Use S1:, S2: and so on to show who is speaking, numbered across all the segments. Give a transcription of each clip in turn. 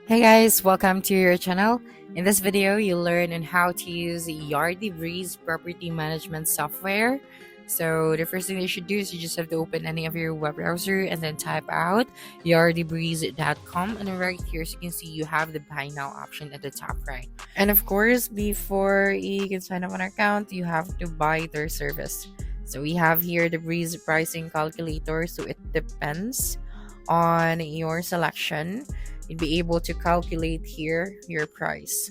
S1: Hey guys, welcome to your channel. In this video, you'll learn on how to use Yardi Breeze property management software. So the first thing you should do is you just have to open any of your web browser and then type out yardibreeze.com, and then right here, as you can see, you have the buy now option at the top right. And of course, before you can sign up an account, you have to buy their service. So we have here the Breeze pricing calculator, so it depends on your selection. You'd be able to calculate here your price.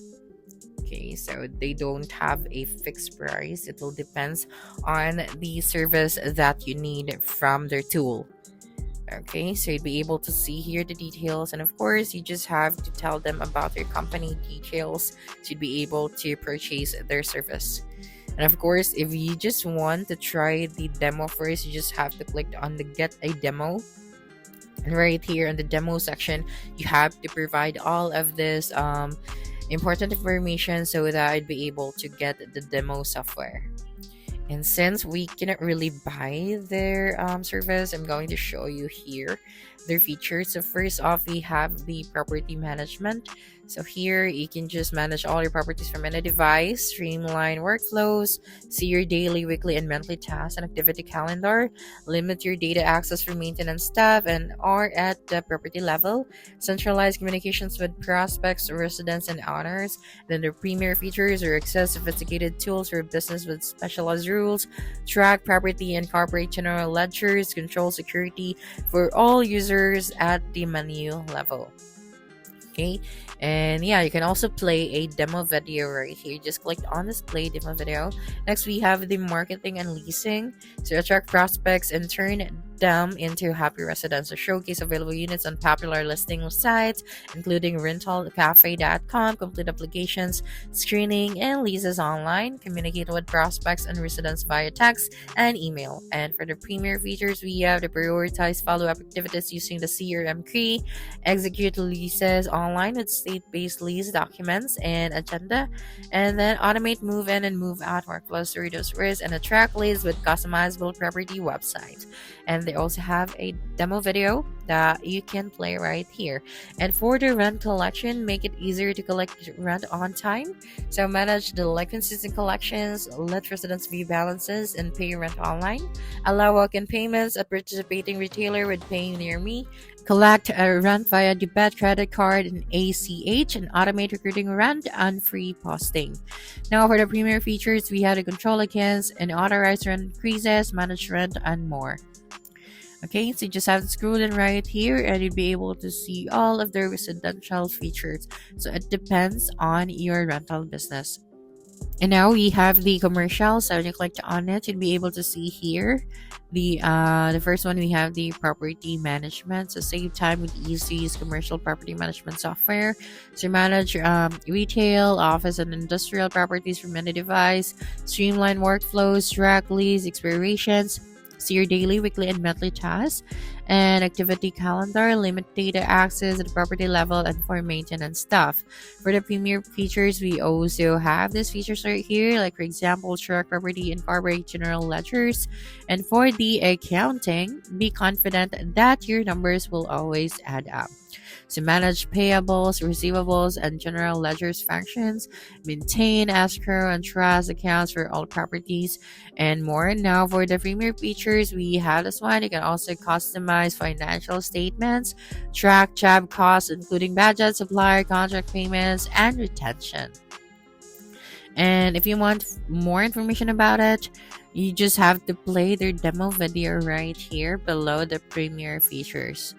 S1: Okay, so they don't have a fixed price. It will depends on the service that you need from their tool. Okay, so you'd be able to see here the details, and of course you just have to tell them about your company details, so you'd be able to purchase their service. And of course, if you just want to try the demo first, you just have to click on the get a demo. And right here in the demo section, you have to provide all of this important information so that I'd be able to get the demo software. And since we cannot really buy their service, I'm going to show you here their features. So first off, we have the property management. So here you can just manage all your properties from any device, streamline workflows, see your daily, weekly, and monthly tasks and activity calendar, limit your data access for maintenance staff and or at the property level, centralize communications with prospects, residents, and owners. Then the premier features are access sophisticated tools for business with specialized rules, track property and corporate general ledgers, control security for all users at the menu level. Okay, and yeah, you can also play a demo video right here. Just click on this play demo video. Next, we have the marketing and leasing, so attract prospects and turn them into happy residents. So showcase available units on popular listing sites including rentalcafe.com, complete applications, screening, and leases online. Communicate with prospects and residents via text and email. And for the premier features, we have the prioritize follow-up activities using the CRM key, execute leases online with state-based lease documents and agenda, and then automate move-in and move-out workflows to reduce risk and attract leads with customizable property websites. And they also have a demo video that you can play right here. And for the rent collection, make it easier to collect rent on time. So manage delinquencies and collections, let residents view balances and pay rent online, allow walk-in payments at participating retailer with Pay Near Me, collect rent via debit, credit card, and ACH, and automate recruiting rent and free posting. Now for the premier features, we have the control accounts and authorize rent increases, manage rent, and more. Okay, so you just have to scroll in right here and you'll be able to see all of the residential features. So it depends on your rental business. And now we have the commercial. So when you click on it, you'll be able to see here the first one. We have the property management. So save time with easy's commercial property management software. So manage retail, office, and industrial properties from any device. Streamline workflows, track lease expirations, see your daily, weekly, and monthly tasks and activity calendar, limit data access at the property level, and for maintenance stuff. For the premier features, we also have these features right here, like for example, track property and corporate general ledgers. And for the accounting, be confident that your numbers will always add up. So manage payables, receivables, and general ledgers functions, maintain escrow and trust accounts for all properties, and more. Now for the premier features, we have this one. You can also customize financial statements, track job costs, including budget, supplier, contract payments, and retention. And if you want more information about it, you just have to play their demo video right here below the premier features.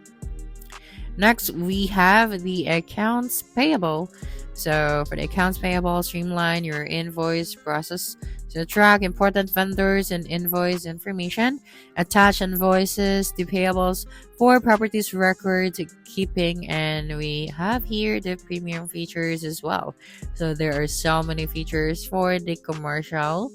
S1: Next, we have the accounts payable. So for the accounts payable, streamline your invoice process to track important vendors and invoice information, attach invoices to payables for properties record keeping, and we have here the premium features as well. So there are so many features for the commercial.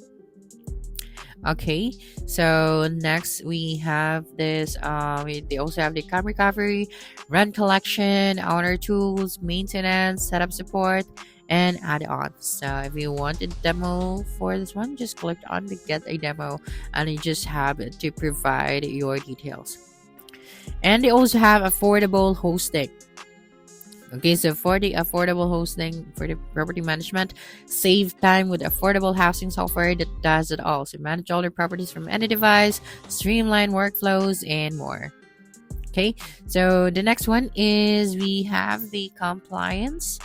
S1: Okay, so next we have this. They also have the cam recovery, rent collection, owner tools, maintenance, setup support, and add-ons. So if you want a demo for this one, just click on the get a demo, and you just have to provide your details. And they also have affordable hosting. Okay, so for the affordable hosting, for the property management, save time with affordable housing software that does it all. So manage all your properties from any device, streamline workflows, and more. Okay, so the next one is we have the compliance.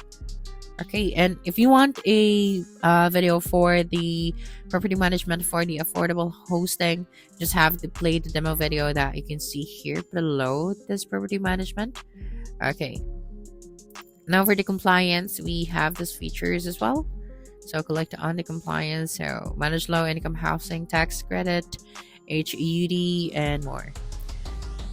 S1: Okay, and if you want a video for the property management for the affordable hosting, just have to play the demo video that you can see here below this property management. Okay, now for the compliance, we have these features as well. So collect on the compliance, so manage low income housing tax credit, HUD, and more.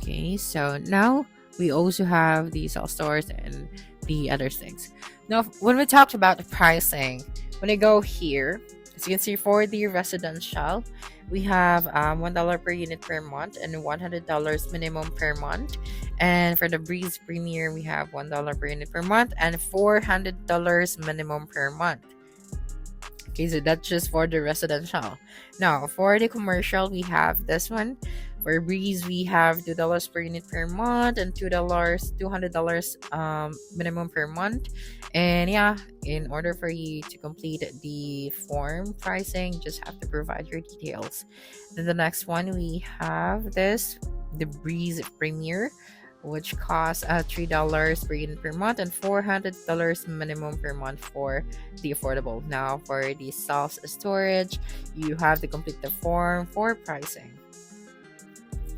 S1: Okay, so now we also have the sell stores and the other things. Now, when we talked about the pricing, when I go here, as you can see for the residential, we have $1 per unit per month and $100 minimum per month. And for the Breeze Premier, we have $1 per unit per month and $400 minimum per month. Okay, so that's just for the residential. Now, for the commercial, we have this one. For Breeze, we have $2 per unit per month and $200 minimum per month. And yeah, in order for you to complete the form pricing, just have to provide your details. Then the next one, we have the Breeze Premier, which costs $3 per unit per month and $400 minimum per month for the affordable. Now, for the self storage, you have to complete the form for pricing.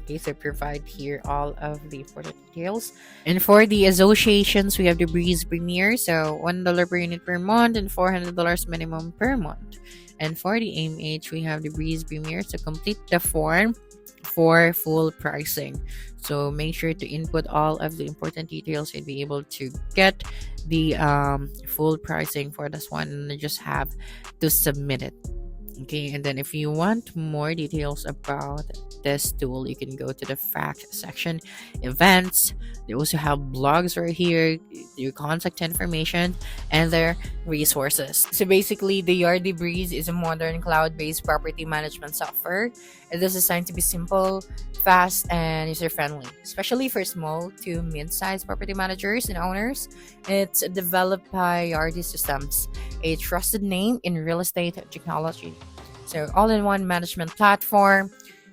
S1: Okay, so provide here all of the important details. And for the associations, we have the Breeze Premier, so $1 per unit per month and $400 minimum per month. And for the AMH, we have the Breeze Premier, so complete the form for full pricing. So make sure to input all of the important details and be able to get the full pricing for this one, and you just have to submit it. Okay, and then if you want more details about this tool, you can go to the fact section, events. They also have blogs right here, your contact information, and their resources. So basically, the Yardi Breeze is a modern cloud-based property management software. It is designed to be simple, fast, and user-friendly, especially for small to mid-sized property managers and owners. It's developed by Yardi Systems, a trusted name in real estate technology. So all-in-one management platform.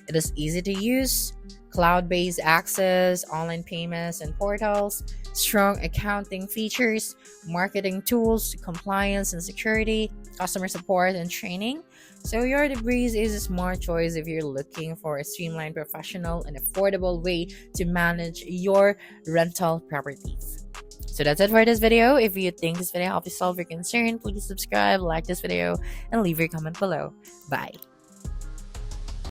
S1: It is easy to use, cloud-based access, online payments and portals, strong accounting features, marketing tools, compliance and security, customer support and training. So Yardi Breeze is a smart choice if you're looking for a streamlined, professional, and affordable way to manage your rental properties. So that's it for this video. If you think this video helped you solve your concern, please subscribe, like this video, and leave your comment below. Bye.